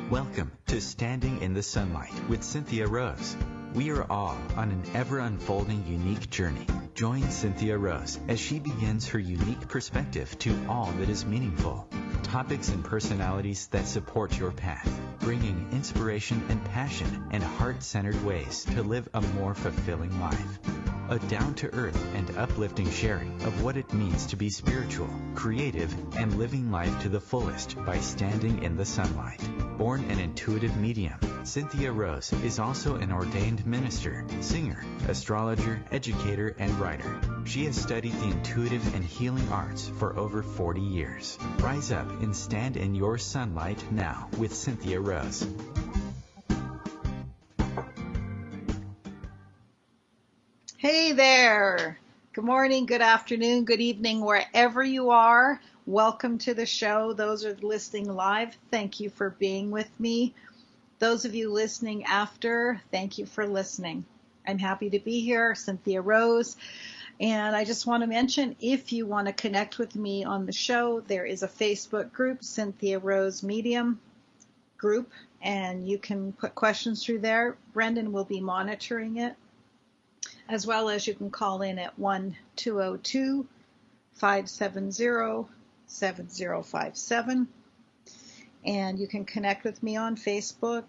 Welcome to Standing in the Sunlight with Cynthia Rose. We are all on an ever-unfolding unique journey. Join Cynthia Rose as she begins her unique perspective to all that is meaningful. Topics and personalities that support your path, bringing inspiration and passion and heart-centered ways to live a more fulfilling life. A down-to-earth and uplifting sharing of what it means to be spiritual, creative, and living life to the fullest by standing in the sunlight. Born an intuitive medium, Cynthia Rose is also an ordained minister, singer, astrologer, educator, and writer. She has studied the intuitive and healing arts for over 40 years. Rise up and stand in your sunlight now with Cynthia Rose. Hey there. Good morning, good afternoon, good evening, wherever you are. Welcome to the show. Those are listening live, thank you for being with me. Those of you listening after, thank you for listening. I'm happy to be here, Cynthia Rose. And I just want to mention, if you want to connect with me on the show, there is a Facebook group, Cynthia Rose Medium group, and you can put questions through there. Brendan will be monitoring it, as well as you can call in at 1-202-570-7057. And you can connect with me on Facebook.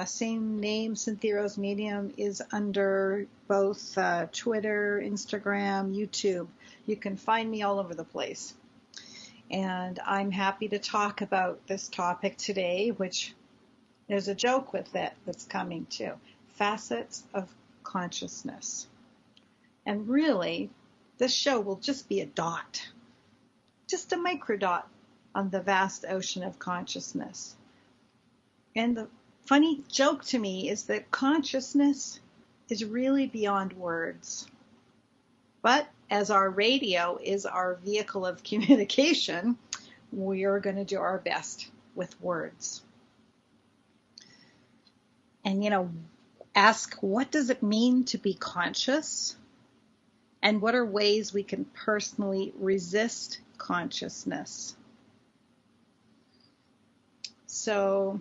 Same name, Cynthia Rose Medium, is under both Twitter, Instagram, YouTube. You can find me all over the place. And I'm happy to talk about this topic today, which there's a joke with it that's coming too. Facets of Consciousness. And really, this show will just be a dot, just a micro dot on the vast ocean of consciousness. And the funny joke to me is that consciousness is really beyond words. But as our radio is our vehicle of communication, we are going to do our best with words. And, ask, what does it mean to be conscious? And what are ways we can personally resist consciousness? So,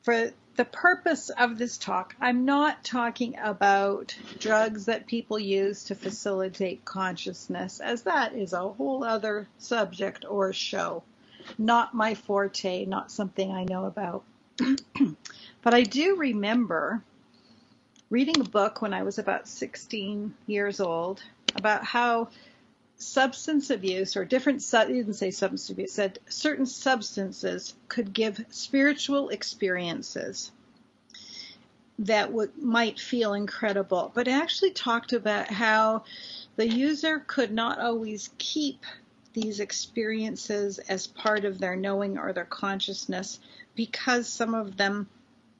for the purpose of this talk, I'm not talking about drugs that people use to facilitate consciousness, as that is a whole other subject or show. Not my forte, not something I know about. But I do remember reading a book when I was about 16 years old about how substance abuse, or different, it didn't say substance abuse, said certain substances could give spiritual experiences that might feel incredible, but it actually talked about how the user could not always keep these experiences as part of their knowing or their consciousness because some of them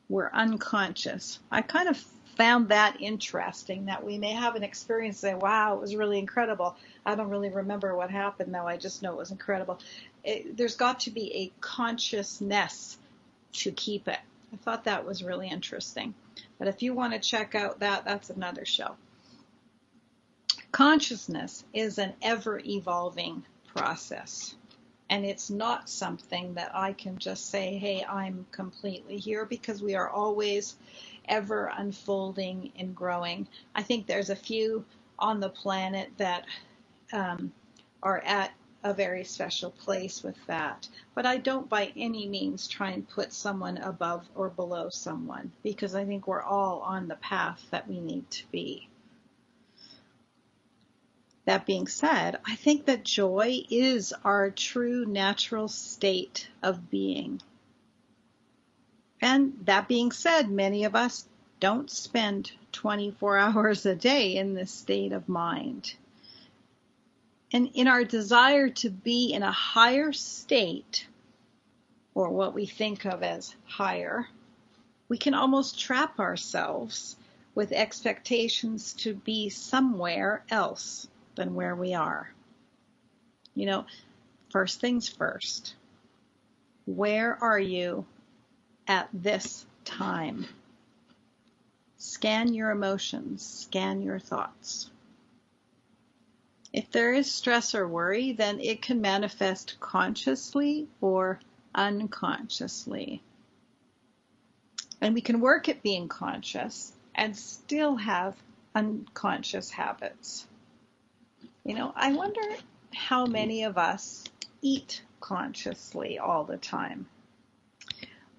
were unconscious. I kind of found that interesting, that we may have an experience and say, wow, it was really incredible. I don't really remember what happened, though. I just know it was incredible. There's got to be a consciousness to keep it. I thought that was really interesting. But if you want to check out that, that's another show. Consciousness is an ever-evolving process. And it's not something that I can just say, hey, I'm completely here, because we are always ever unfolding and growing. I think there's a few on the planet that are at a very special place with that. But I don't by any means try and put someone above or below someone, because I think we're all on the path that we need to be. That being said, I think that joy is our true natural state of being. And that being said, many of us don't spend 24 hours a day in this state of mind. And in our desire to be in a higher state, or what we think of as higher, we can almost trap ourselves with expectations to be somewhere else than where we are. First things first. Where are you at this time? Scan your emotions, scan your thoughts. If there is stress or worry, then it can manifest consciously or unconsciously. And we can work at being conscious and still have unconscious habits. I wonder how many of us eat consciously all the time.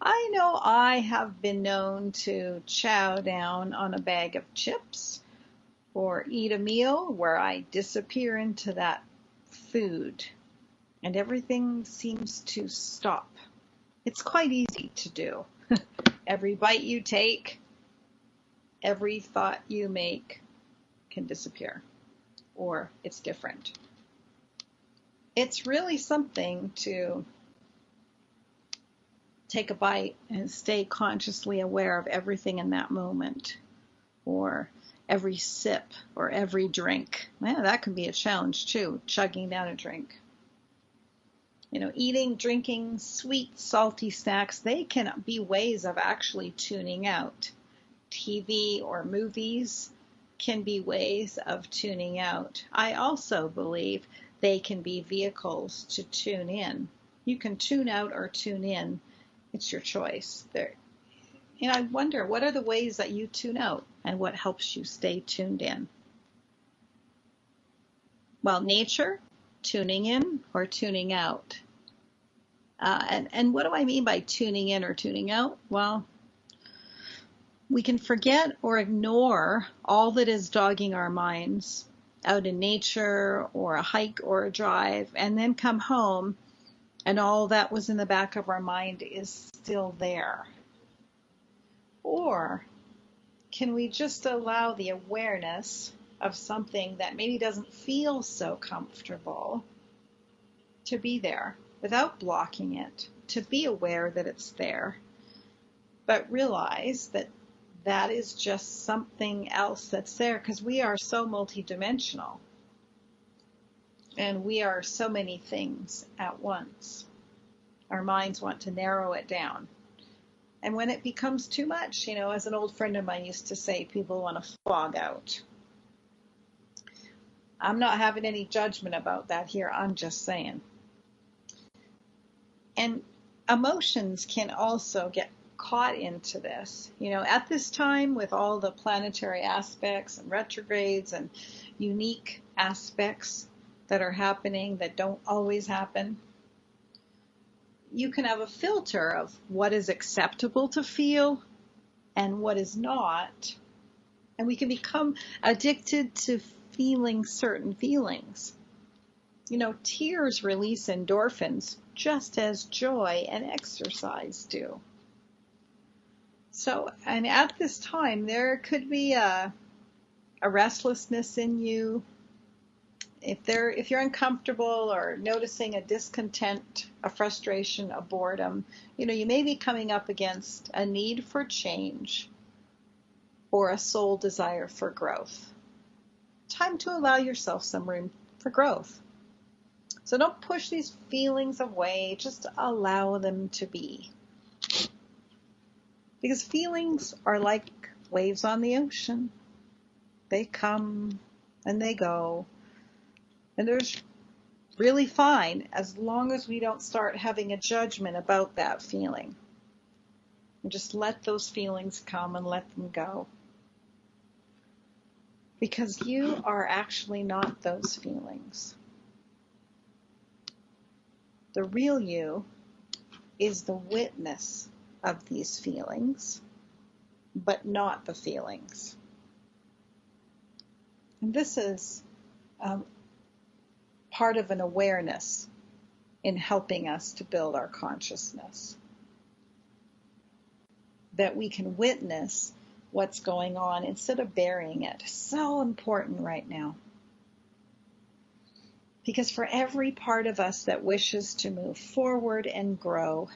I know I have been known to chow down on a bag of chips or eat a meal where I disappear into that food and everything seems to stop. It's quite easy to do. Every bite you take, every thought you make can disappear, or it's different. It's really something to take a bite and stay consciously aware of everything in that moment, or every sip or every drink. Man, that can be a challenge too, chugging down a drink. Eating, drinking sweet, salty snacks, they can be ways of actually tuning out. TV or movies can be ways of tuning out. I also believe they can be vehicles to tune in. You can tune out or tune in. It's your choice. I wonder, what are the ways that you tune out and what helps you stay tuned in? Well, nature, tuning in or tuning out. And what do I mean by tuning in or tuning out? Well, we can forget or ignore all that is dogging our minds out in nature or a hike or a drive, and then come home and all that was in the back of our mind is still there. Or can we just allow the awareness of something that maybe doesn't feel so comfortable to be there without blocking it, to be aware that it's there, but realize that that is just something else that's there, because we are so multidimensional and we are so many things at once. Our minds want to narrow it down. And when it becomes too much, as an old friend of mine used to say, people want to fog out. I'm not having any judgment about that here. I'm just saying. And emotions can also get caught into this. At this time, with all the planetary aspects and retrogrades and unique aspects that are happening that don't always happen, you can have a filter of what is acceptable to feel and what is not. And we can become addicted to feeling certain feelings. Tears release endorphins just as joy and exercise do. So, and at this time, there could be a restlessness in you. If you're uncomfortable or noticing a discontent, a frustration, a boredom, you may be coming up against a need for change or a soul desire for growth. Time to allow yourself some room for growth. So don't push these feelings away, just allow them to be. Because feelings are like waves on the ocean. They come and they go. And they're really fine as long as we don't start having a judgment about that feeling. And just let those feelings come and let them go. Because you are actually not those feelings. The real you is the witness of these feelings, but not the feelings. And this is part of an awareness in helping us to build our consciousness. That we can witness what's going on instead of burying it. So important right now. Because for every part of us that wishes to move forward and grow,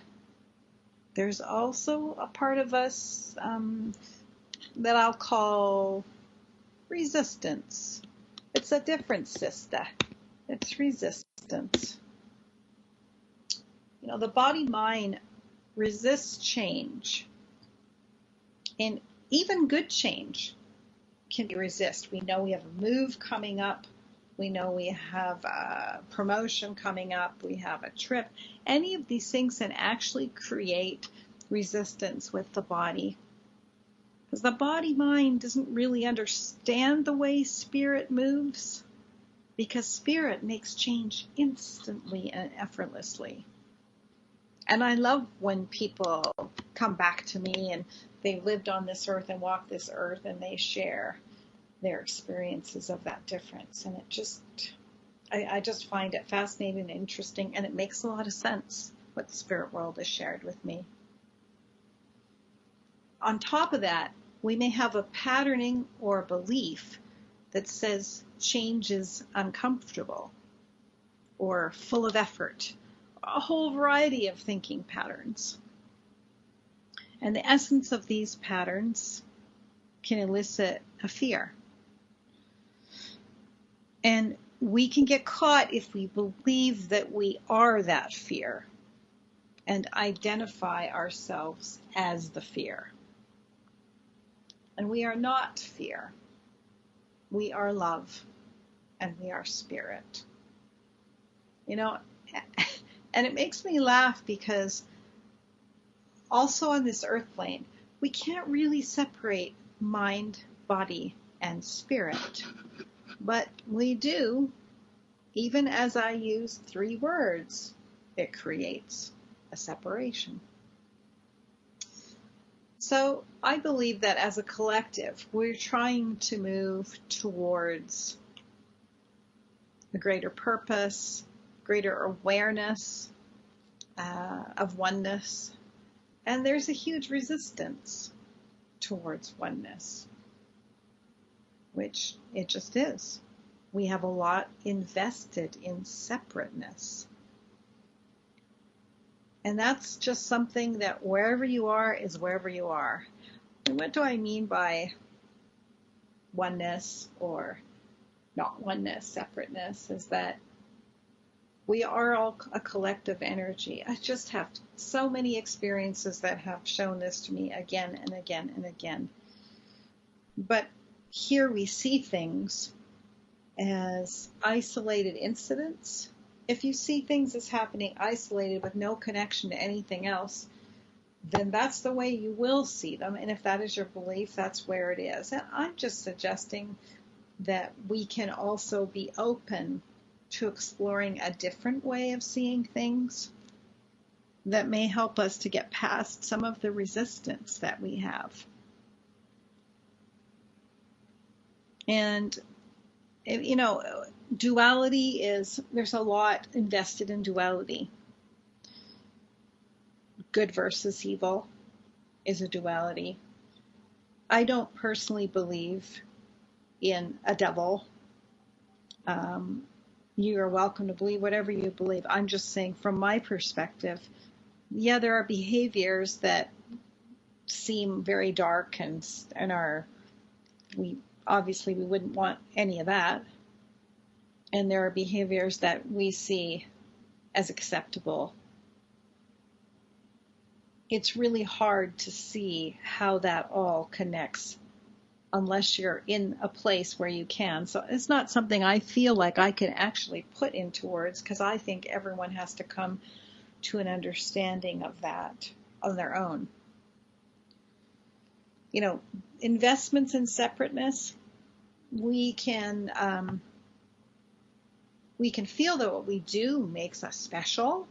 there's also a part of us that I'll call resistance. It's a different sister. It's resistance. The body-mind resists change in even good change can be resisted. We know we have a move coming up. We know we have a promotion coming up. We have a trip. Any of these things can actually create resistance with the body. Because the body-mind doesn't really understand the way spirit moves. Because spirit makes change instantly and effortlessly. And I love when people come back to me and they've lived on this earth and walked this earth and they share their experiences of that difference. And I just find it fascinating and interesting, and it makes a lot of sense what the spirit world has shared with me. On top of that, we may have a patterning or a belief that says change is uncomfortable or full of effort, a whole variety of thinking patterns. And the essence of these patterns can elicit a fear. And we can get caught if we believe that we are that fear and identify ourselves as the fear. And we are not fear. We are love, and we are spirit. You know, and it makes me laugh because also on this earth plane, we can't really separate mind, body, and spirit. But we do, even as I use 3 words, it creates a separation. So I believe that as a collective, we're trying to move towards a greater purpose, greater awareness of oneness. And there's a huge resistance towards oneness, which it just is. We have a lot invested in separateness. And that's just something that wherever you are is wherever you are. And what do I mean by oneness or not oneness, separateness, is that we are all a collective energy. I just have so many experiences that have shown this to me again and again and again. But here we see things as isolated incidents. If you see things as happening isolated with no connection to anything else, then that's the way you will see them. And if that is your belief, that's where it is. And I'm just suggesting that we can also be open to exploring a different way of seeing things that may help us to get past some of the resistance that we have. And, you know, duality is, there's a lot invested in duality. Good versus evil is a duality. I don't personally believe in a devil. You are welcome to believe whatever you believe. I'm just saying from my perspective, yeah, there are behaviors that seem very dark and are, we wouldn't want any of that. And there are behaviors that we see as acceptable. It's really hard to see how that all connects unless you're in a place where you can. So it's not something I feel like I can actually put into words, because I think everyone has to come to an understanding of that on their own. You know, investments in separateness, we can feel that what we do makes us special.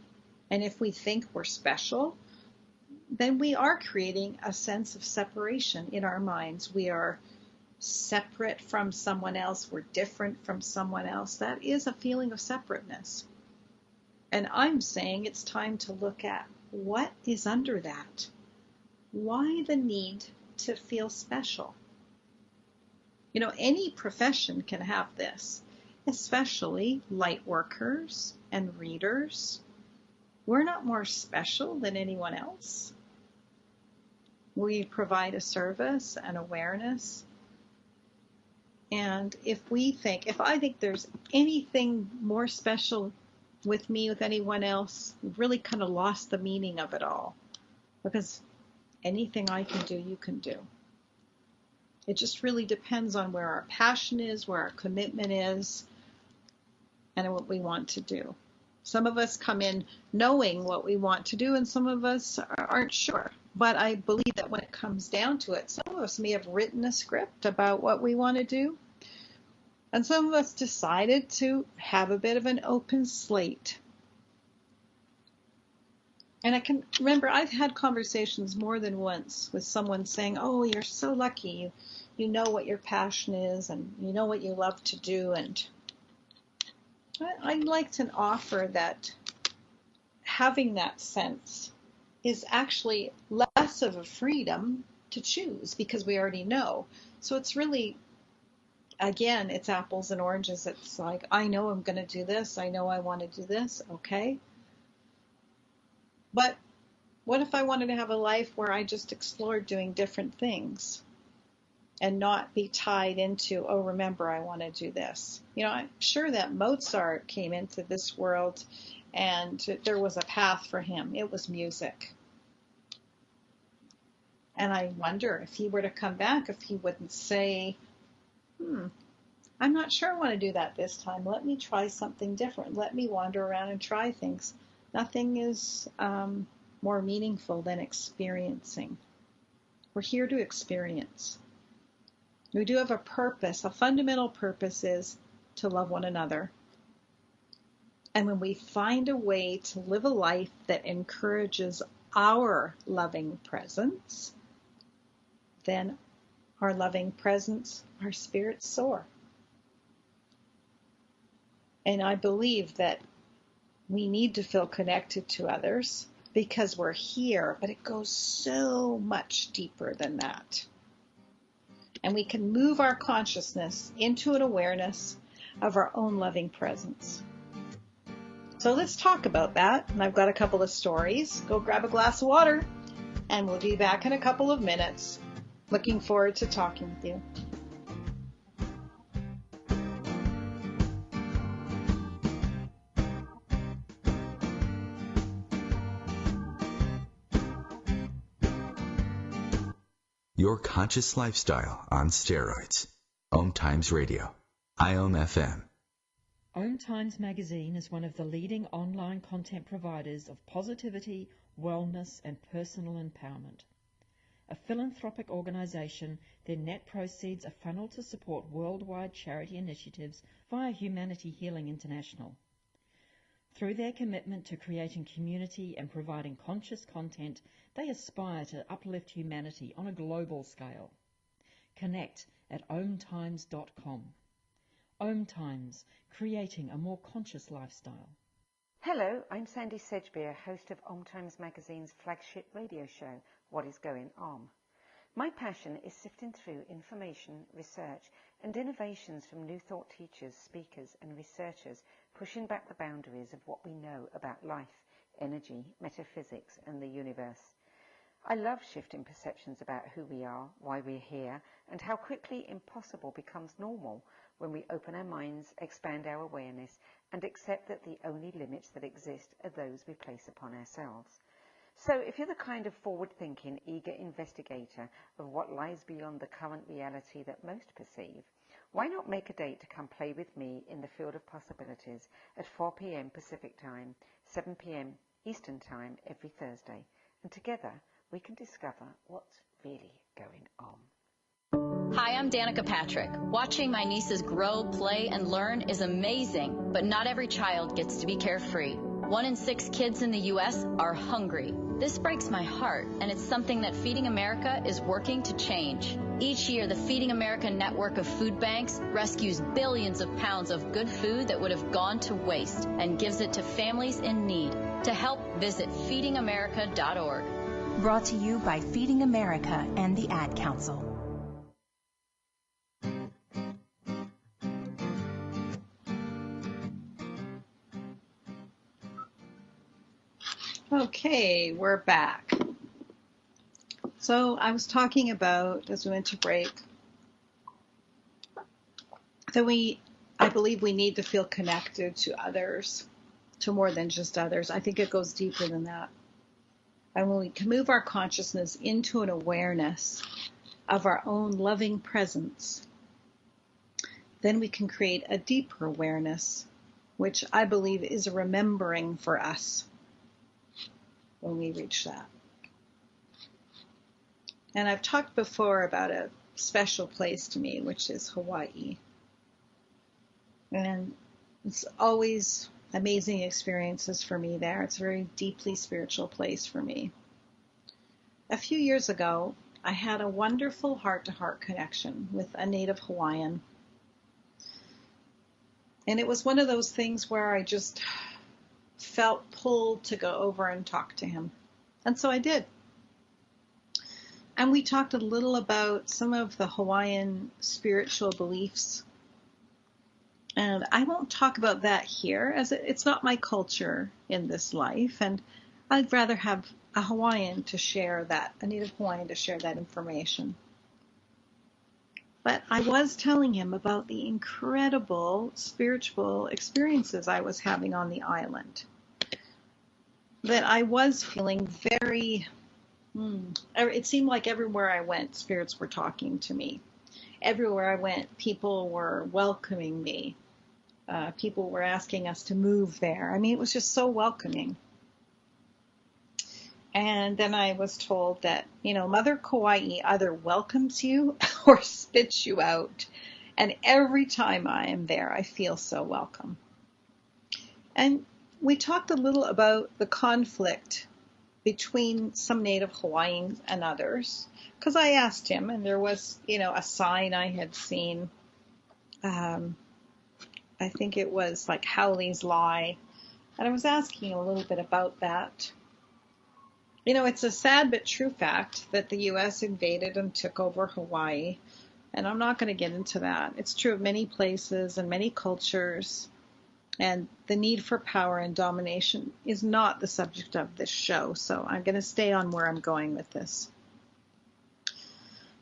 And if we think we're special, then we are creating a sense of separation in our minds. We are separate from someone else. We're different from someone else. That is a feeling of separateness. And I'm saying it's time to look at what is under that. Why the need to feel special? You know, any profession can have this, especially light workers and readers. We're not more special than anyone else. We provide a service and awareness. And if I think there's anything more special with me, with anyone else, we've really kind of lost the meaning of it all. Because anything I can do, you can do. It just really depends on where our passion is, where our commitment is, and what we want to do. Some of us come in knowing what we want to do, and some of us aren't sure. But I believe that when it comes down to it, some of us may have written a script about what we want to do, and some of us decided to have a bit of an open slate. And I can remember I've had conversations more than once with someone saying, oh, you're so lucky. You know what your passion is, and you know what you love to do. And I'd like to offer that having that sense is actually less of a freedom to choose because we already know. So it's really, again, it's apples and oranges. It's like, I know I'm going to do this. I know I want to do this. Okay. But what if I wanted to have a life where I just explored doing different things and not be tied into, oh, remember, I want to do this? You know, I'm sure that Mozart came into this world and there was a path for him. It was music. And I wonder if he were to come back, if he wouldn't say, I'm not sure I want to do that this time. Let me try something different. Let me wander around and try things. Nothing is more meaningful than experiencing. We're here to experience. We do have a purpose. A fundamental purpose is to love one another. And when we find a way to live a life that encourages our loving presence, then our loving presence, our spirits soar. And I believe that we need to feel connected to others because we're here, but it goes so much deeper than that. And we can move our consciousness into an awareness of our own loving presence. So let's talk about that. And I've got a couple of stories. Go grab a glass of water, and we'll be back in a couple of minutes. Looking forward to talking with you. Your conscious lifestyle on steroids. Om Times Radio. IOM FM. Om Times Magazine is one of the leading online content providers of positivity, wellness, and personal empowerment. A philanthropic organization, their net proceeds are funneled to support worldwide charity initiatives via Humanity Healing International. Through their commitment to creating community and providing conscious content, they aspire to uplift humanity on a global scale. Connect at omtimes.com. Om Times, creating a more conscious lifestyle. Hello, I'm Sandy Sedgbeer, host of Om Times Magazine's flagship radio show, What is Going On? My passion is sifting through information, research, and innovations from new thought teachers, speakers, and researchers, pushing back the boundaries of what we know about life, energy, metaphysics, and the universe. I love shifting perceptions about who we are, why we're here, and how quickly impossible becomes normal when we open our minds, expand our awareness, and accept that the only limits that exist are those we place upon ourselves. So if you're the kind of forward-thinking, eager investigator of what lies beyond the current reality that most perceive, why not make a date to come play with me in the field of possibilities at 4 p.m. Pacific Time, 7 p.m. Eastern Time every Thursday, and together we can discover what's really going on. Hi, I'm Danica Patrick. Watching my nieces grow, play, and learn is amazing, but not every child gets to be carefree. 1 in 6 kids in the U.S. are hungry. This breaks my heart, and it's something that Feeding America is working to change. Each year, the Feeding America network of food banks rescues billions of pounds of good food that would have gone to waste and gives it to families in need. To help, visit feedingamerica.org. Brought to you by Feeding America and the Ad Council. Okay, we're back. So I was talking about, as we went to break, that I believe we need to feel connected to others, to more than just others. I think it goes deeper than that. And when we can move our consciousness into an awareness of our own loving presence, then we can create a deeper awareness, which I believe is a remembering for us when we reach that. And I've talked before about a special place to me, which is Hawaii. And it's always amazing experiences for me there. It's a very deeply spiritual place for me. A few years ago, I had a wonderful heart-to-heart connection with a native Hawaiian. And it was one of those things where I just felt pulled to go over and talk to him. And so I did. And we talked a little about some of the Hawaiian spiritual beliefs. And I won't talk about that here, as it's not my culture in this life. And I'd rather have a Hawaiian to share that, a native Hawaiian to share that information. But I was telling him about the incredible spiritual experiences I was having on the island. That I was feeling very, it seemed like everywhere I went, spirits were talking to me. Everywhere I went, people were welcoming me. People were asking us to move there. I mean, it was just so welcoming. And then I was told that, Mother Kauai either welcomes you or spits you out. And every time I am there, I feel so welcome. And we talked a little about the conflict between some native Hawaiians and others. Because I asked him, and there was, a sign I had seen. I think it was like Howley's Lie. And I was asking a little bit about that. It's a sad but true fact that the U.S. invaded and took over Hawaii, and I'm not going to get into that. It's true of many places and many cultures, and the need for power and domination is not the subject of this show, so I'm going to stay on where I'm going with this.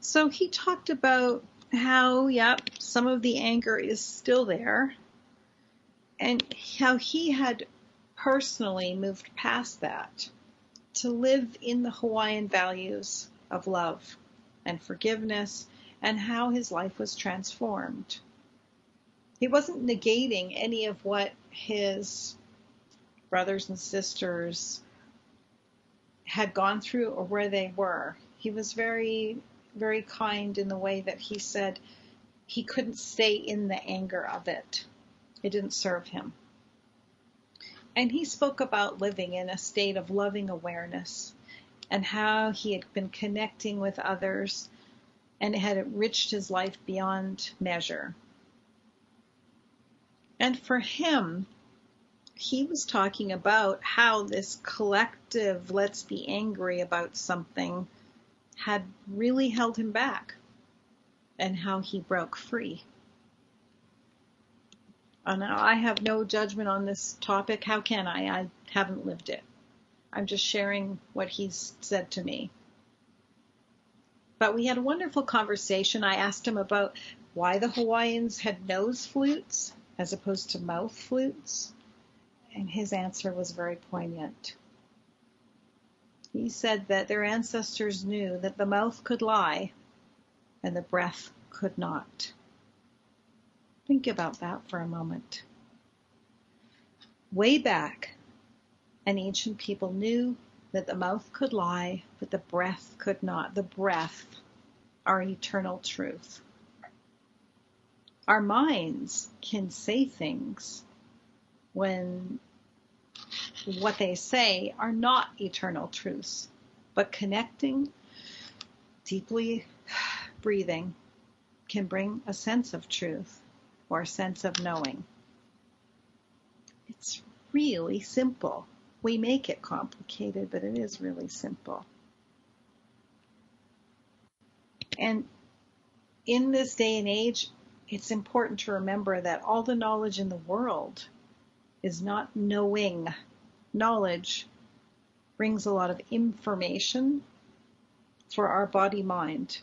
So he talked about how, some of the anger is still there, and how he had personally moved past that to live in the Hawaiian values of love and forgiveness, and how his life was transformed. He wasn't negating any of what his brothers and sisters had gone through or where they were. He was very, very kind in the way that he said he couldn't stay in the anger of it. It didn't serve him. And he spoke about living in a state of loving awareness and how he had been connecting with others and it had enriched his life beyond measure. And for him, he was talking about how this collective let's be angry about something had really held him back and how he broke free. Now, I have no judgment on this topic. How can I? I haven't lived it. I'm just sharing what he's said to me. But we had a wonderful conversation. I asked him about why the Hawaiians had nose flutes as opposed to mouth flutes. And his answer was very poignant. He said that their ancestors knew that the mouth could lie and the breath could not. Think about that for a moment. Way back, an ancient people knew that the mouth could lie, but the breath could not. The breath, our eternal truth. Our minds can say things when what they say are not eternal truths, but connecting, deeply breathing, can bring a sense of truth or a sense of knowing. It's really simple. We make it complicated, but it is really simple. And in this day and age, it's important to remember that all the knowledge in the world is not knowing. Knowledge brings a lot of information for our body-mind.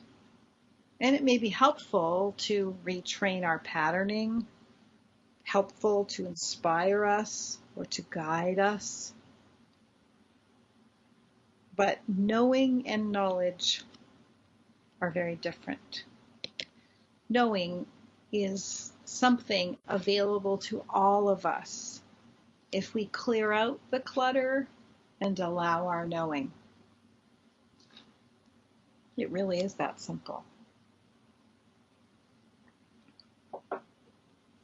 And it may be helpful to retrain our patterning, helpful to inspire us or to guide us. But knowing and knowledge are very different. Knowing is something available to all of us if we clear out the clutter and allow our knowing. It really is that simple.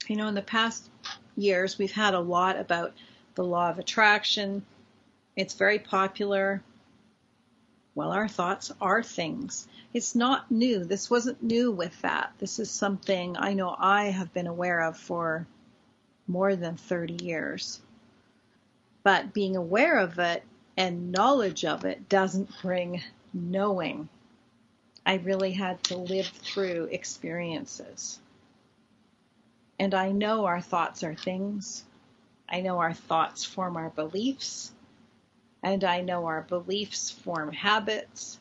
You know, in the past years, we've had a lot about the law of attraction. It's very popular. Well, our thoughts are things. It's not new. This wasn't new with that. This is something I know I have been aware of for more than 30 years. But being aware of it and knowledge of it doesn't bring knowing. I really had to live through experiences. And I know our thoughts are things. I know our thoughts form our beliefs. And I know our beliefs form habits.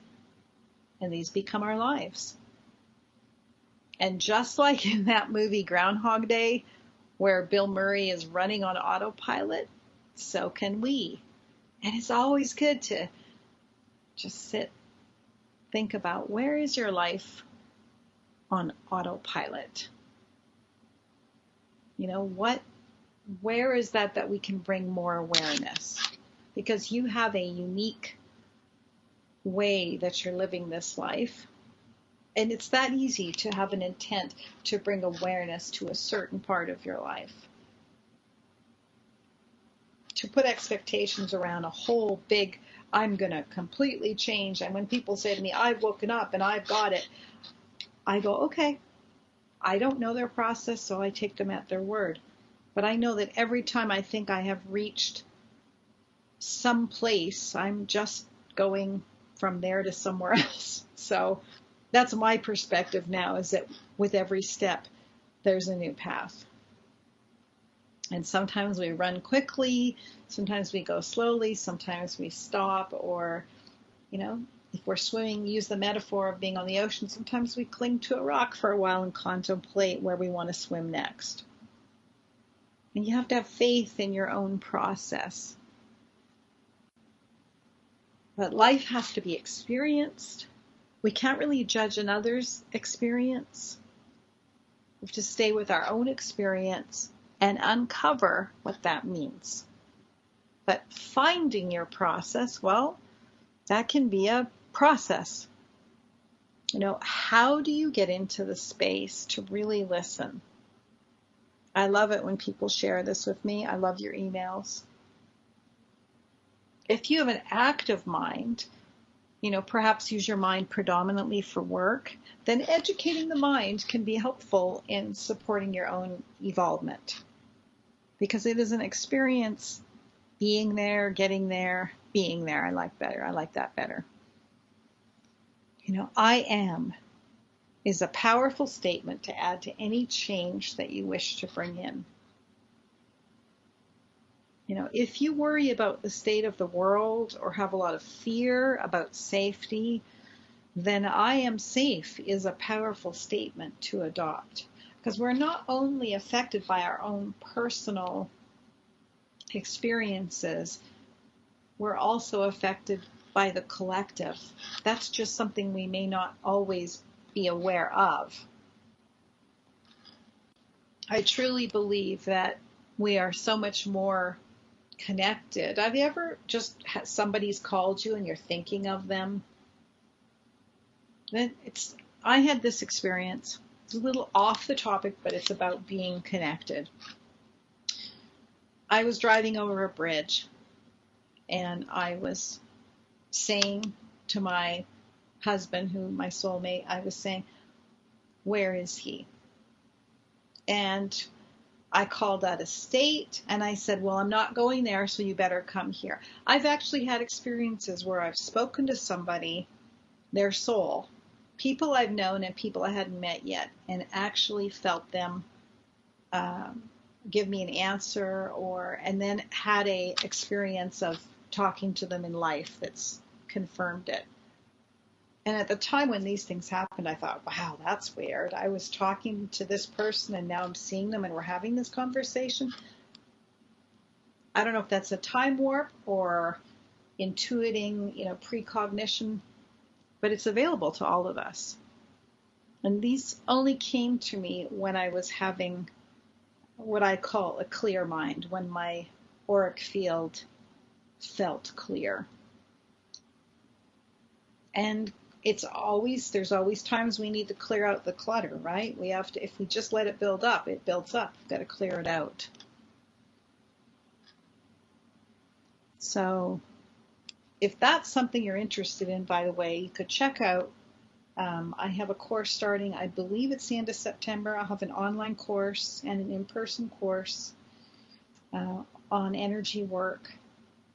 And these become our lives. And just like in that movie Groundhog Day, where Bill Murray is running on autopilot, so can we. And it's always good to just think about, where is your life on autopilot? You know, where is that we can bring more awareness? Because you have a unique way that you're living this life. And it's that easy to have an intent to bring awareness to a certain part of your life. To put expectations around a whole big, I'm going to completely change. And when people say to me, I've woken up and I've got it, I go, okay, I don't know their process, so I take them at their word. But I know that every time I think I have reached some place, I'm just going from there to somewhere else. So that's my perspective now, is that with every step, there's a new path. And sometimes we run quickly, sometimes we go slowly, sometimes we stop, or, you know, if we're swimming, use the metaphor of being on the ocean, sometimes we cling to a rock for a while and contemplate where we want to swim next. And you have to have faith in your own process. But life has to be experienced. We can't really judge another's experience. We have to stay with our own experience and uncover what that means. But finding your process, well, that can be a process. You know, how do you get into the space to really listen? I love it when people share this with me. I love your emails. If you have an active mind, you know, perhaps use your mind predominantly for work, then educating the mind can be helpful in supporting your own evolvement. Because it is an experience, being there, getting there, being there. I like that better. You know, I am is a powerful statement to add to any change that you wish to bring in. You know, if you worry about the state of the world or have a lot of fear about safety, then I am safe is a powerful statement to adopt. Because we're not only affected by our own personal experiences, we're also affected by the collective. That's just something we may not always be aware of. I truly believe that we are so much more connected. Have you ever just had somebody's called you and you're thinking of them? I had this experience. It's a little off the topic, but it's about being connected. I was driving over a bridge and I was saying to my husband, my soulmate, I was saying, where is he? And I called out a state and I said, well, I'm not going there, so you better come here. I've actually had experiences where I've spoken to somebody, their soul, people I've known and people I hadn't met yet, and actually felt them give me an answer, and then had a experience of talking to them in life that's confirmed it. And at the time when these things happened, I thought, wow, that's weird. I was talking to this person and now I'm seeing them and we're having this conversation. I don't know if that's a time warp or intuiting, precognition, but it's available to all of us. And these only came to me when I was having what I call a clear mind, when my auric field felt clear. And there's always times we need to clear out the clutter, right? We have to, if we just let it build up, it builds up. We've got to clear it out. So if that's something you're interested in, by the way, you could check out, I have a course starting, I believe it's the end of September. I'll have an online course and an in-person course on energy work.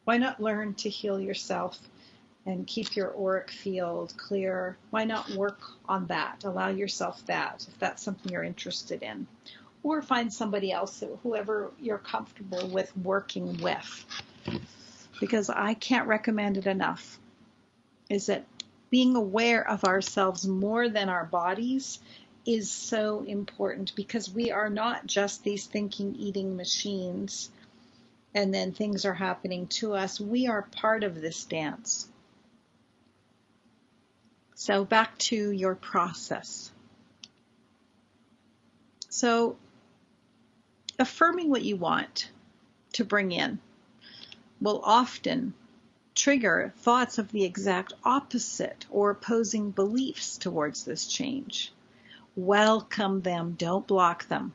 Why not learn to heal yourself and keep your auric field clear? Why not work on that? Allow yourself that, if that's something you're interested in. Or find somebody else, whoever you're comfortable with working with. Because I can't recommend it enough, is that being aware of ourselves more than our bodies is so important, because we are not just these thinking, eating machines and then things are happening to us. We are part of this dance. So back to your process. So affirming what you want to bring in will often trigger thoughts of the exact opposite or opposing beliefs towards this change. Welcome them, don't block them,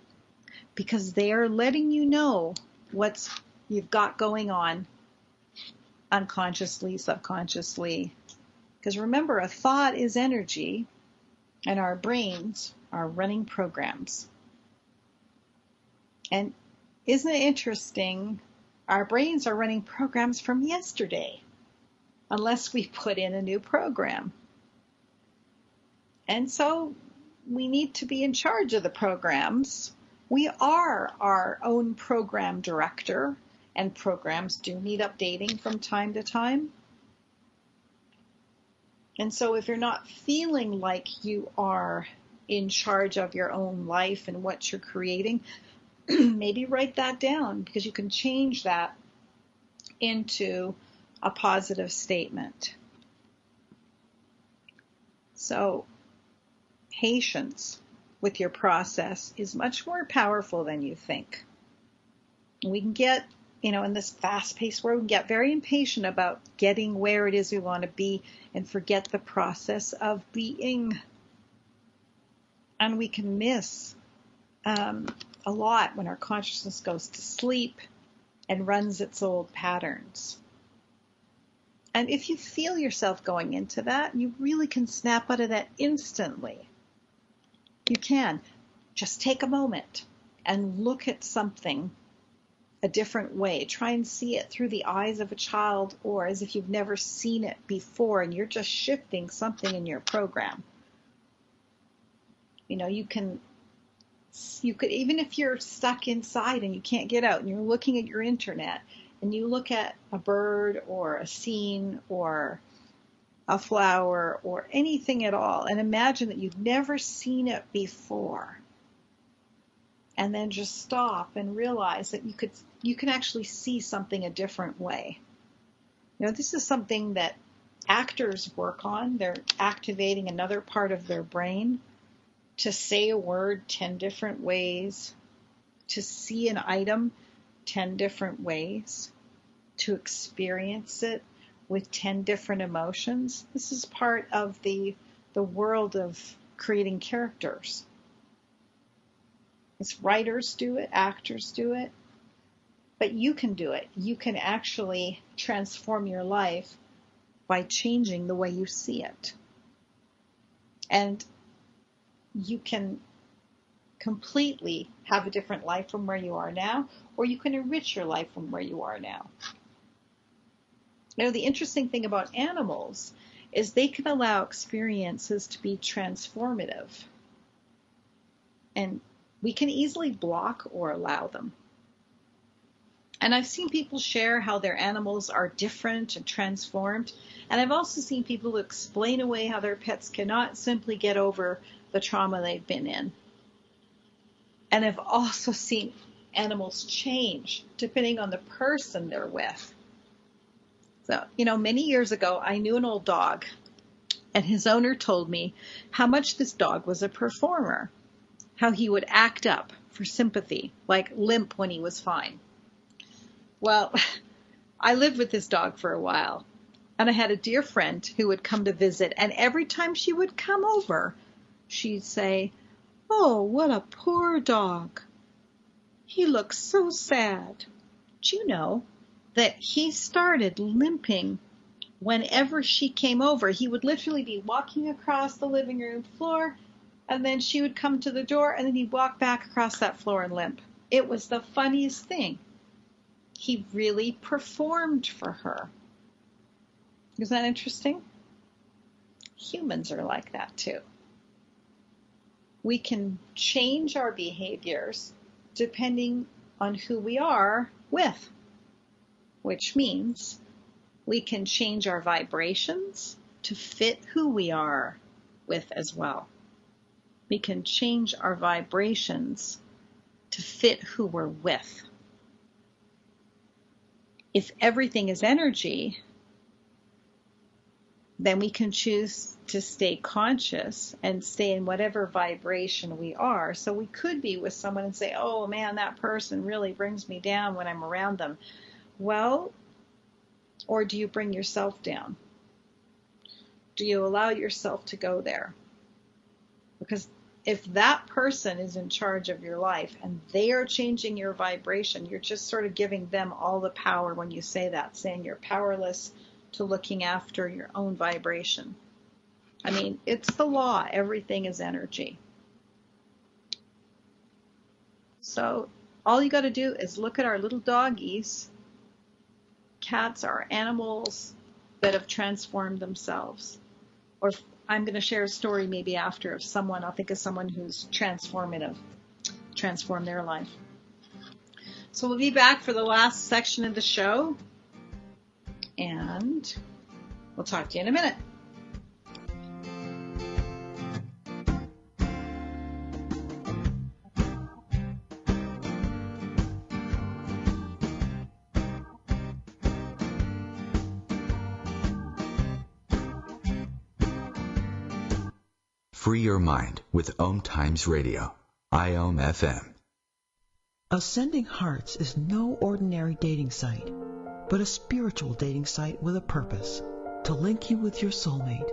because they are letting you know what you've got going on unconsciously, subconsciously. Because remember, a thought is energy, and our brains are running programs. And isn't it interesting? Our brains are running programs from yesterday, unless we put in a new program. And so we need to be in charge of the programs. We are our own program director, and programs do need updating from time to time. And so if you're not feeling like you are in charge of your own life and what you're creating, maybe write that down, because you can change that into a positive statement. So patience with your process is much more powerful than you think. We can get, in this fast-paced world, we can get very impatient about getting where it is we want to be and forget the process of being. And we can miss a lot when our consciousness goes to sleep and runs its old patterns. And if you feel yourself going into that, you really can snap out of that instantly. You can. Just take a moment and look at something a different way. Try and see it through the eyes of a child, or as if you've never seen it before and you're just shifting something in your program. You could, even if you're stuck inside and you can't get out and you're looking at your internet and you look at a bird or a scene or a flower or anything at all, and imagine that you've never seen it before. And then just stop and realize that you can actually see something a different way. This is something that actors work on. They're activating another part of their brain to say a word 10 different ways, to see an item 10 different ways, to experience it with 10 different emotions. This is part of the world of creating characters. As writers do it, actors do it, but you can do it. You can actually transform your life by changing the way you see it. And you can completely have a different life from where you are now, or you can enrich your life from where you are now. The interesting thing about animals is they can allow experiences to be transformative. And we can easily block or allow them. And I've seen people share how their animals are different and transformed. And I've also seen people explain away how their pets cannot simply get over the trauma they've been in. And I've also seen animals change depending on the person they're with. So, many years ago, I knew an old dog. And his owner told me how much this dog was a performer, how he would act up for sympathy, like limp when he was fine. Well, I lived with this dog for a while, and I had a dear friend who would come to visit, and every time she would come over, she'd say, "Oh, what a poor dog. He looks so sad." Do you know that he started limping whenever she came over? He would literally be walking across the living room floor, and then she would come to the door, and then he'd walk back across that floor and limp. It was the funniest thing. He really performed for her. Isn't that interesting? Humans are like that too. We can change our behaviors depending on who we are with, which means we can change our vibrations to fit who we are with as well. We can change our vibrations to fit who we're with. If everything is energy, then we can choose to stay conscious and stay in whatever vibration we are. So we could be with someone and say, "Oh man, that person really brings me down when I'm around them." Well, or do you bring yourself down? Do you allow yourself to go there? Because if that person is in charge of your life and they are changing your vibration, you're just sort of giving them all the power when you say that, saying you're powerless to looking after your own vibration. I mean, it's the law. Everything is energy. So all you got to do is look at our little doggies. Cats are animals that have transformed themselves. Or I'm going to share a story maybe after of someone, I'll think of someone who's transformed their life. So we'll be back for the last section of the show, and we'll talk to you in a minute. Free your mind with Om Times Radio, IOM FM. Ascending Hearts is no ordinary dating site, but a spiritual dating site with a purpose, to link you with your soulmate.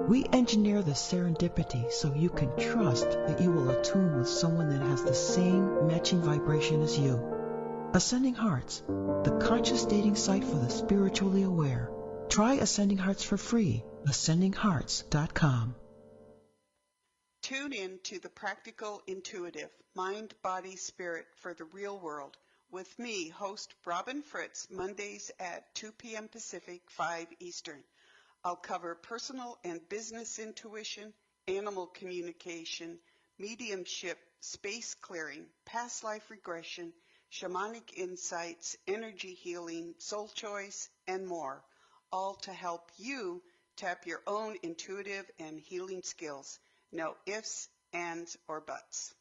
We engineer the serendipity so you can trust that you will attune with someone that has the same matching vibration as you. Ascending Hearts, the conscious dating site for the spiritually aware. Try Ascending Hearts for free, ascendinghearts.com. Tune in to the Practical Intuitive, Mind, Body, Spirit for the Real World with me, host Robin Fritz, Mondays at 2 p.m. Pacific, 5 Eastern. I'll cover personal and business intuition, animal communication, mediumship, space clearing, past life regression, shamanic insights, energy healing, soul choice, and more, all to help you tap your own intuitive and healing skills. No ifs, ands, or buts.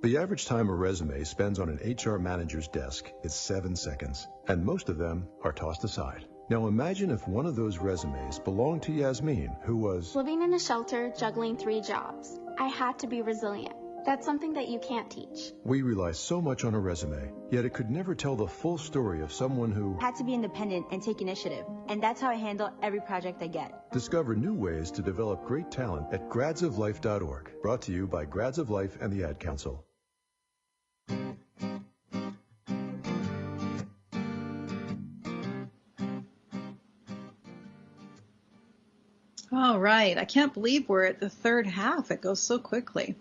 The average time a resume spends on an HR manager's desk is 7 seconds, and most of them are tossed aside. Now imagine if one of those resumes belonged to Yasmin, who was living in a shelter, juggling 3 jobs. I had to be resilient. That's something that you can't teach. We rely so much on a resume, yet it could never tell the full story of someone who had to be independent and take initiative. And that's how I handle every project I get. Discover new ways to develop great talent at gradsoflife.org. Brought to you by Grads of Life and the Ad Council. All right. I can't believe we're at the third half. It goes so quickly.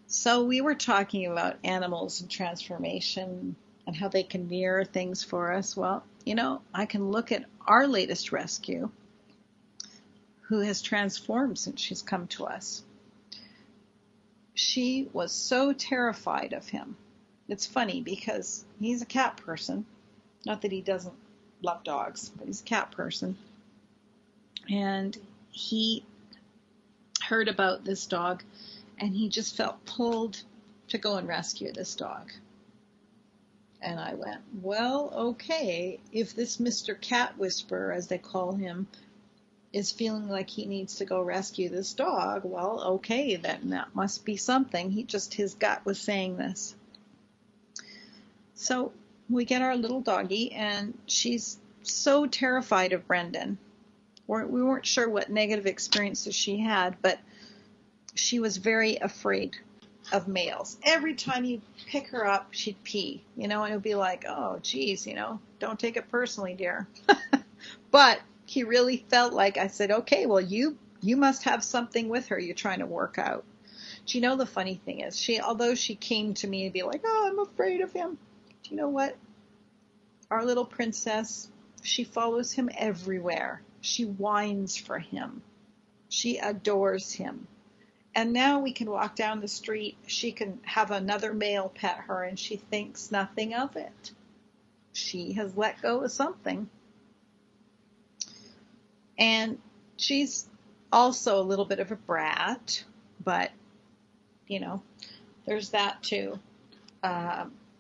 So we were talking about animals and transformation and how they can mirror things for us. Well, you know, I can look at our latest rescue, who has transformed since she's come to us. She was so terrified of him. It's funny because he's a cat person. Not that he doesn't love dogs, but he's a cat person. And he heard about this dog, and he just felt pulled to go and rescue this dog. And I went, well, okay, if this Mr. Cat Whisperer, as they call him, is feeling like he needs to go rescue this dog. Well, okay, then that must be something. His gut was saying this. So we get our little doggie, and she's so terrified of Brendan. We weren't sure what negative experiences she had, but she was very afraid of males. Every time you pick her up, she'd pee, and it would be like, oh, geez, don't take it personally, dear. But he really felt like, I said, okay, well, you must have something with her you're trying to work out. Do you know the funny thing is, although she came to me and be like, oh, I'm afraid of him. Do you know what? Our little princess, she follows him everywhere. She whines for him. She adores him. And now we can walk down the street. She can have another male pet her, and she thinks nothing of it. She has let go of something. And she's also a little bit of a brat, but, there's that too.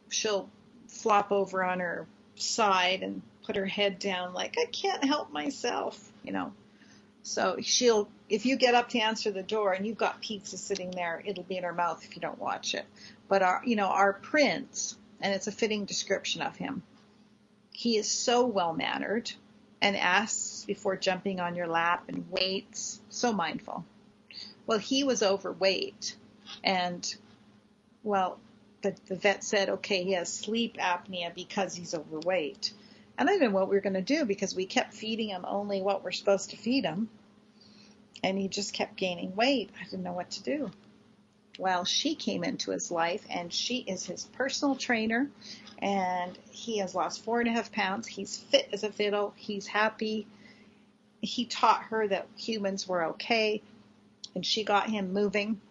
She'll flop over on her side and put her head down like, I can't help myself, So if you get up to answer the door and you've got pizza sitting there, it'll be in her mouth if you don't watch it. But our prince, and it's a fitting description of him, he is so well-mannered and asks before jumping on your lap and waits, so mindful. Well, he was overweight, and, well, the vet said, okay, he has sleep apnea because he's overweight. And I didn't know what we were going to do because we kept feeding him only what we're supposed to feed him. And he just kept gaining weight. I didn't know what to do. Well, she came into his life, and she is his personal trainer. And he has lost 4.5 pounds. He's fit as a fiddle. He's happy. He taught her that humans were okay. And she got him moving.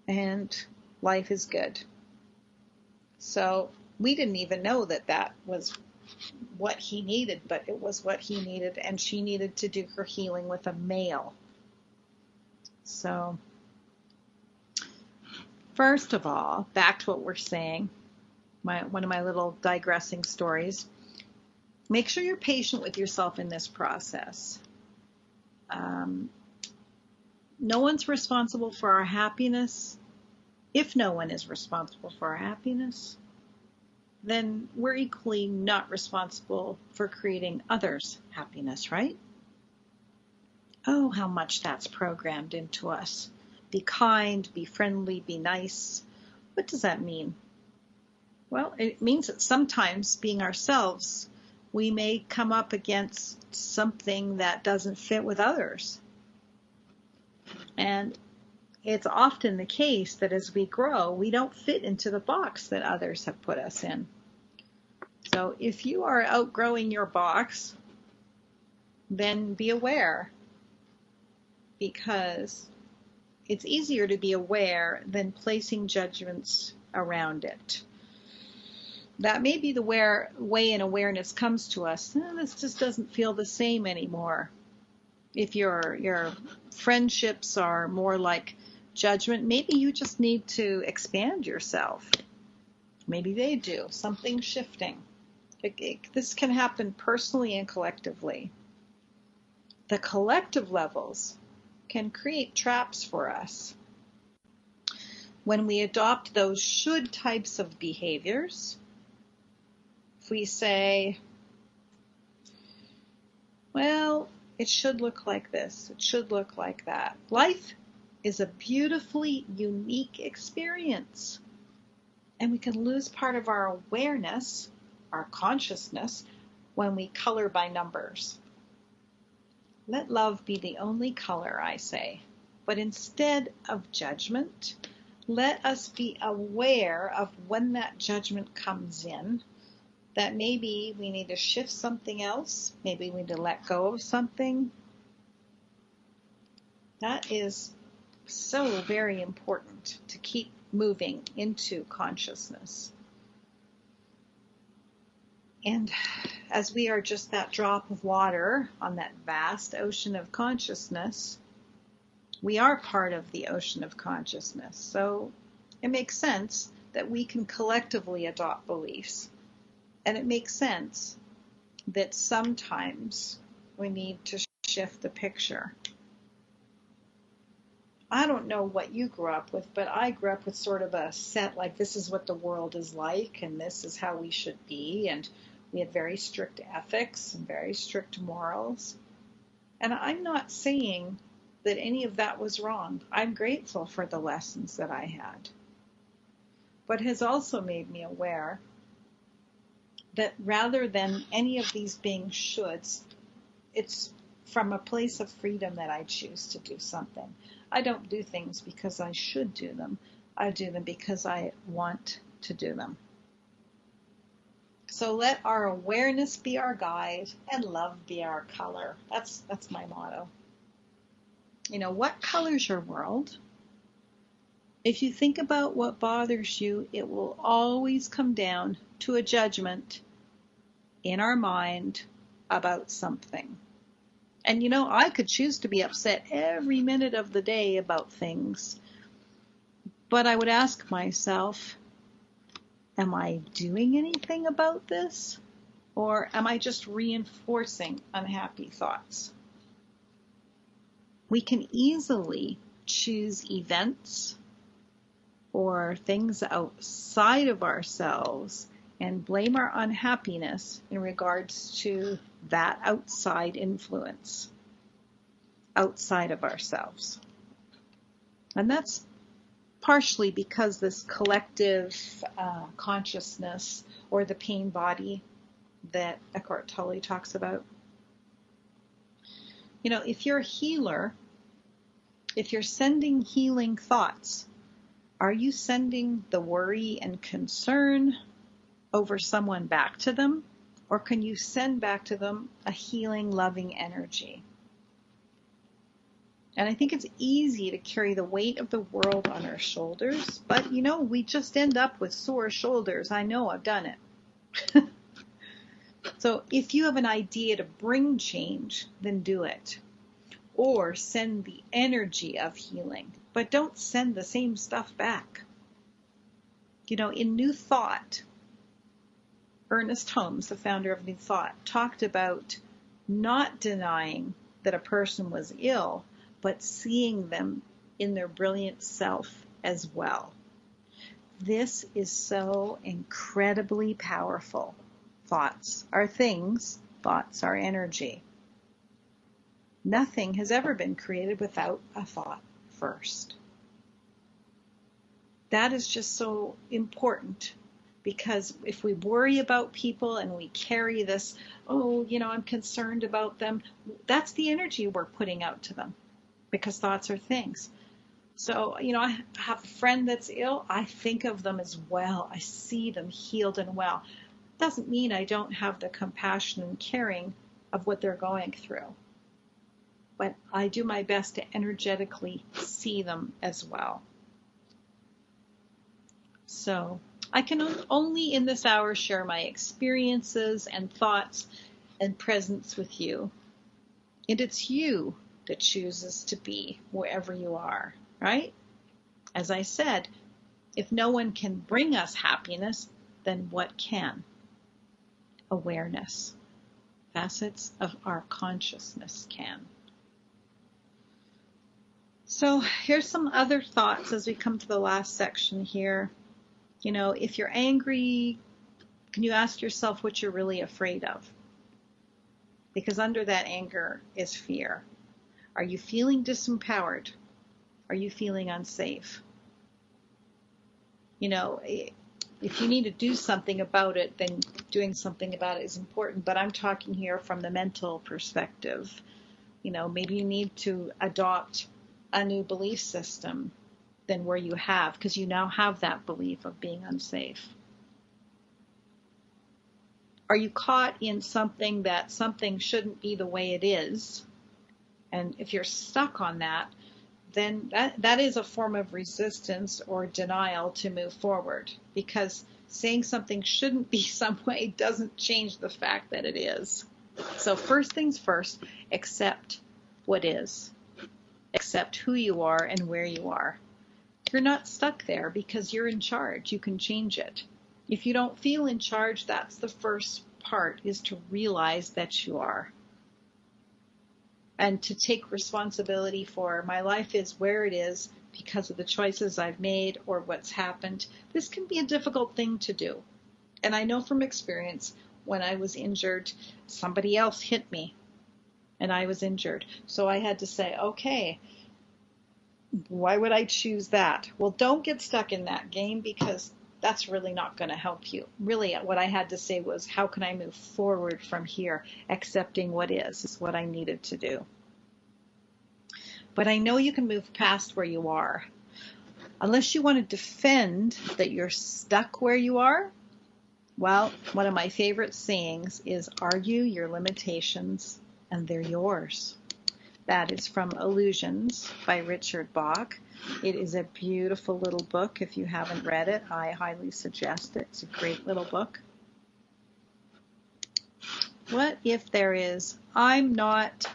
And life is good. So we didn't even know that was what he needed, but it was what he needed, and she needed to do her healing with a male. So, first of all, back to what we're saying, one of my little digressing stories. Make sure you're patient with yourself in this process. No one's responsible for our happiness. If no one is responsible for our happiness, then we're equally not responsible for creating others' happiness, right? Oh, how much that's programmed into us. Be kind, be friendly, be nice. What does that mean? Well, it means that sometimes being ourselves, we may come up against something that doesn't fit with others. And it's often the case that as we grow, we don't fit into the box that others have put us in. So if you are outgrowing your box, then be aware, because it's easier to be aware than placing judgments around it. That may be the way an awareness comes to us. This just doesn't feel the same anymore. If your friendships are more like judgment, maybe you just need to expand yourself. Maybe they do. Something shifting. This can happen personally and collectively. The collective levels can create traps for us. When we adopt those should types of behaviors, if we say, well, it should look like this, it should look like that. Life is a beautifully unique experience. And we can lose part of our awareness, our consciousness, when we color by numbers. Let love be the only color, I say. But instead of judgment, let us be aware of when that judgment comes in, that maybe we need to shift something else, maybe we need to let go of something. That is so very important to keep moving into consciousness. And as we are just that drop of water on that vast ocean of consciousness, we are part of the ocean of consciousness. So it makes sense that we can collectively adopt beliefs. And it makes sense that sometimes we need to shift the picture. I don't know what you grew up with, but I grew up with sort of a set, like this is what the world is like and this is how we should be. And we had very strict ethics and very strict morals. And I'm not saying that any of that was wrong. I'm grateful for the lessons that I had. But it has also made me aware that rather than any of these being shoulds, it's from a place of freedom that I choose to do something. I don't do things because I should do them. I do them because I want to do them. So let our awareness be our guide and love be our color. That's my motto. You know, what colors your world? If you think about what bothers you, it will always come down to a judgment in our mind about something. And you know, I could choose to be upset every minute of the day about things, but I would ask myself, am I doing anything about this? Or am I just reinforcing unhappy thoughts? We can easily choose events or things outside of ourselves and blame our unhappiness in regards to that outside influence outside of ourselves. And that's partially because this collective consciousness or the pain body that Eckhart Tolle talks about. You know, if you're a healer, if you're sending healing thoughts, are you sending the worry and concern over someone back to them? Or can you send back to them a healing, loving energy? And I think it's easy to carry the weight of the world on our shoulders, but you know, we just end up with sore shoulders. I know, I've done it. So if you have an idea to bring change, then do it. Or send the energy of healing, but don't send the same stuff back. You know, in New Thought, Ernest Holmes, the founder of New Thought, talked about not denying that a person was ill, but seeing them in their brilliant self as well. This is so incredibly powerful. Thoughts are things, thoughts are energy. Nothing has ever been created without a thought first. That is just so important, because if we worry about people and we carry this, oh, you know, I'm concerned about them, that's the energy we're putting out to them, because thoughts are things. So, you know, I have a friend that's ill. I think of them as well. I see them healed and well. Doesn't mean I don't have the compassion and caring of what they're going through. But I do my best to energetically see them as well. So I can only in this hour share my experiences and thoughts and presence with you. And it's you that chooses to be wherever you are, right? As I said, if no one can bring us happiness, then what can? Awareness. Facets of our consciousness can. So here's some other thoughts as we come to the last section here. You know, if you're angry, can you ask yourself what you're really afraid of? Because under that anger is fear. Are you feeling disempowered? Are you feeling unsafe? You know, if you need to do something about it, then doing something about it is important. But I'm talking here from the mental perspective. You know, maybe you need to adopt a new belief system than where you have, because you now have that belief of being unsafe. Are you caught in something that something shouldn't be the way it is? And if you're stuck on that, then that is a form of resistance or denial to move forward, because saying something shouldn't be some way doesn't change the fact that it is. So first things first, accept what is. Accept who you are and where you are. You're not stuck there because you're in charge. You can change it. If you don't feel in charge, that's the first part, is to realize that you are. and to take responsibility for my life is where it is because of the choices I've made or what's happened. This can be a difficult thing to do. And I know from experience, when I was injured, somebody else hit me and I was injured. So I had to say, okay, why would I choose that? Well, don't get stuck in that game because that's really not going to help you. Really, what I had to say was, how can I move forward from here? Accepting what is what I needed to do. But I know you can move past where you are. Unless you want to defend that you're stuck where you are, well, one of my favorite sayings is, argue your limitations and they're yours. That is from Illusions by Richard Bach. It is a beautiful little book. If you haven't read it, I highly suggest it. It's a great little book. What if there is, I'm not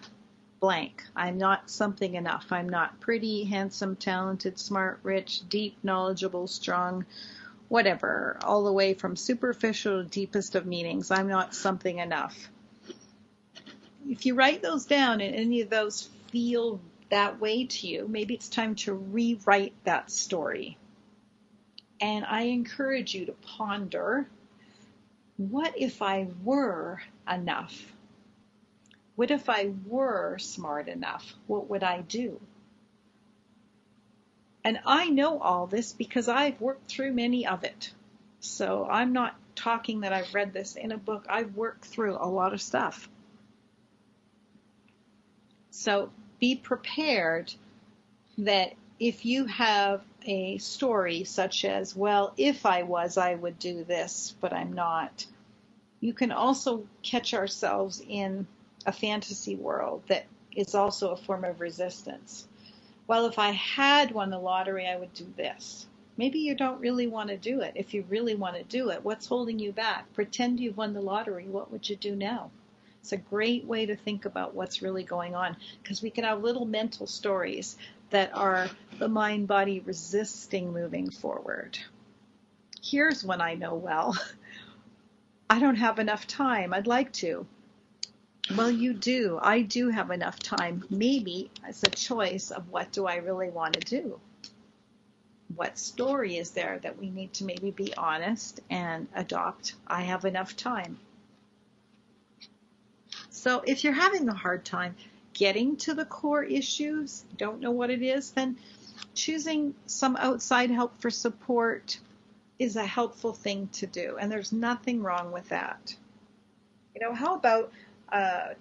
blank. I'm not something enough. I'm not pretty, handsome, talented, smart, rich, deep, knowledgeable, strong, whatever, all the way from superficial to deepest of meanings. I'm not something enough. If you write those down and any of those feel that way to you, maybe it's time to rewrite that story. And I encourage you to ponder, what if I were enough? What if I were smart enough? What would I do? And I know all this because I've worked through many of it. So I'm not talking that I've read this in a book. I've worked through a lot of stuff. So be prepared that if you have a story such as, well, if I was, I would do this, but I'm not. You can also catch ourselves in a fantasy world that is also a form of resistance. Well, if I had won the lottery, I would do this. Maybe you don't really want to do it. If you really want to do it, what's holding you back? Pretend you've won the lottery. What would you do now? It's a great way to think about what's really going on, because we can have little mental stories that are the mind-body resisting moving forward. Here's one I know well. I don't have enough time. I'd like to. Well, you do. I do have enough time. Maybe it's a choice of, what do I really want to do? What story is there that we need to maybe be honest and adopt? I have enough time. So if you're having a hard time getting to the core issues, don't know what it is, then choosing some outside help for support is a helpful thing to do. And there's nothing wrong with that. You know, how about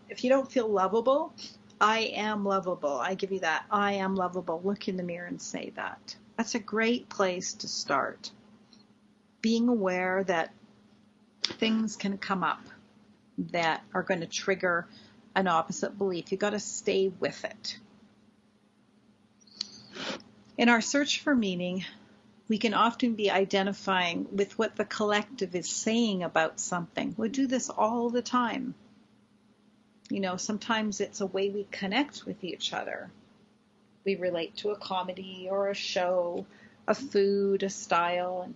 if you don't feel lovable, I am lovable. I give you that. I am lovable. Look in the mirror and say that. That's a great place to start. Being aware that things can come up that are going to trigger an opposite belief. You've got to stay with it. In our search for meaning, we can often be identifying with what the collective is saying about something. We do this all the time. You know, sometimes it's a way we connect with each other. We relate to a comedy or a show, a food, a style. And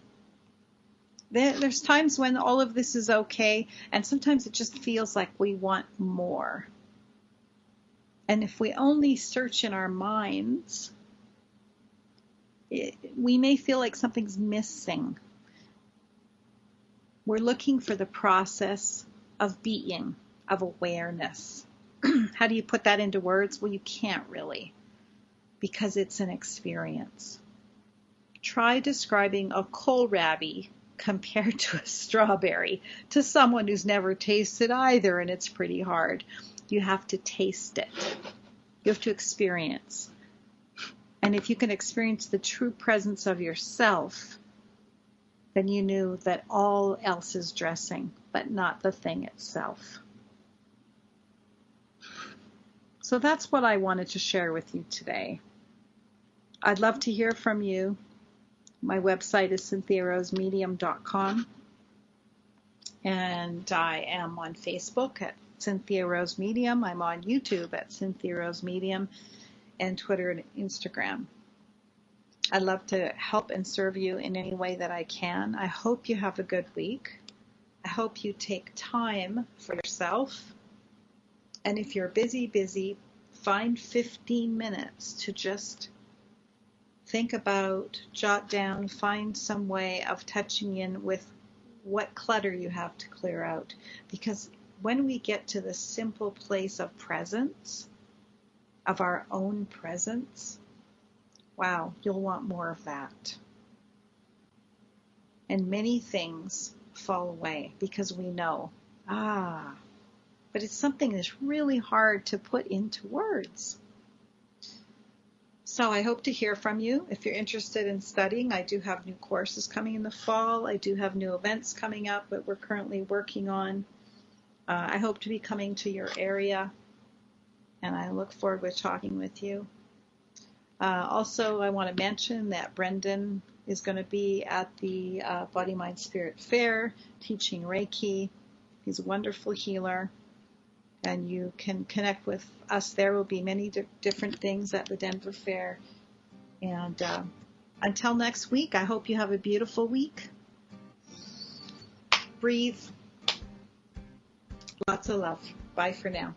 there's times when all of this is okay, and sometimes it just feels like we want more. And if we only search in our minds, we may feel like something's missing. We're looking for the process of being, of awareness. How do you put that into words? Well, you can't really, because it's an experience. Try describing a kohlrabi compared to a strawberry to someone who's never tasted either, and it's pretty hard. You have to taste it. You have to experience. And if you can experience the true presence of yourself, then you knew that all else is dressing, but not the thing itself. So that's what I wanted to share with you today. I'd love to hear from you. My website is cynthiarosemedium.com, and I am on Facebook at Cynthia Rose Medium. I'm on YouTube at Cynthia Rose Medium, and Twitter and Instagram. I'd love to help and serve you in any way that I can. I hope you have a good week. I hope you take time for yourself. And if you're busy, find 15 minutes to just think about, jot down, find some way of touching in with what clutter you have to clear out. Because when we get to the simple place of presence, of our own presence, wow, you'll want more of that. And many things fall away because we know, but it's something that's really hard to put into words. So I hope to hear from you. If you're interested in studying, I do have new courses coming in the fall. I do have new events coming up that we're currently working on. I hope to be coming to your area, and I look forward to talking with you. Also, I want to mention that Brendan is going to be at the Body, Mind, Spirit Fair teaching Reiki. He's a wonderful healer, and you can connect with us. There will be many different things at the Denver Fair. And until next week, I hope you have a beautiful week. Breathe. Lots of love. Bye for now.